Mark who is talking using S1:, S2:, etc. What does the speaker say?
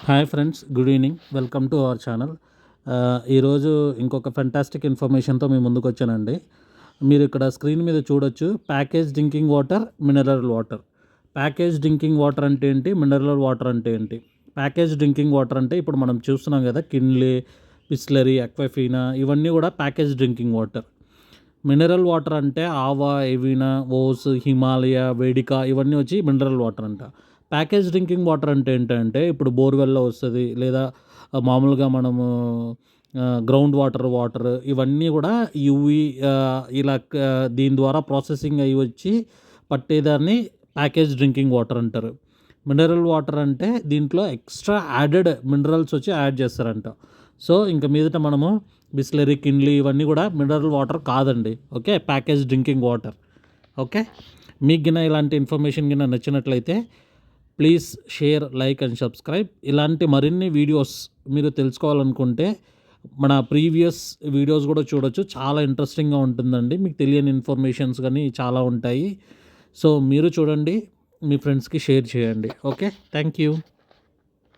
S1: Hi friends, good evening. Welcome to our channel. ఈరోజు ఇంకొక fantastic ఇన్ఫర్మేషన్తో మీ ముందుకు వచ్చానండి. మీరు ఇక్కడ స్క్రీన్ మీద చూడొచ్చు, package drinking water, mineral water. Package drinking water అంటే ఏంటి, మినరల్ వాటర్ అంటే ఏంటి? ప్యాకేజ్ డ్రింకింగ్ వాటర్ అంటే ఇప్పుడు మనం చూస్తున్నాం కదా, కిన్లే, బిస్లరీ, అక్వాఫీనా, ఇవన్నీ కూడా package drinking water. Mineral water అంటే ఆవా, ఎవినా, ఓస్, హిమాలయ, వేడిక, ఇవన్నీ వచ్చి మినరల్ వాటర్ అంట. ప్యాకేజ్ డ్రింకింగ్ వాటర్ అంటే ఏంటంటే ఇప్పుడు బోర్వెల్లో వస్తుంది, లేదా మామూలుగా మనము గ్రౌండ్ వాటర్ ఇవన్నీ కూడా యూవి ఇలా దీని ద్వారా ప్రాసెసింగ్ అయ్యి వచ్చి పట్టేదాన్ని ప్యాకేజ్ డ్రింకింగ్ వాటర్ అంటారు. మినరల్ వాటర్ అంటే దీంట్లో ఎక్స్ట్రా యాడెడ్ మినరల్స్ వచ్చి యాడ్ చేస్తారంట. సో ఇంక మీదట మనము బిస్లరీ, కిన్లీ ఇవన్నీ కూడా మినరల్ వాటర్ కాదండి. Okay, package drinking water. Okay, మీకు గిన ఇలాంటి ఇన్ఫర్మేషన్ గిన నచ్చినట్లయితే please share, like and subscribe. ఇలాంటి మరిన్ని వీడియోస్ మీరు తెలుసుకోవాలనుకుంటే మన ప్రీవియస్ వీడియోస్ కూడా చూడొచ్చు. చాలా ఇంట్రెస్టింగ్గా ఉంటుందండి. మీకు తెలియని ఇన్ఫర్మేషన్స్ కానీ చాలా ఉంటాయి. సో మీరు చూడండి, మీ ఫ్రెండ్స్కి షేర్ చేయండి. Okay, thank you.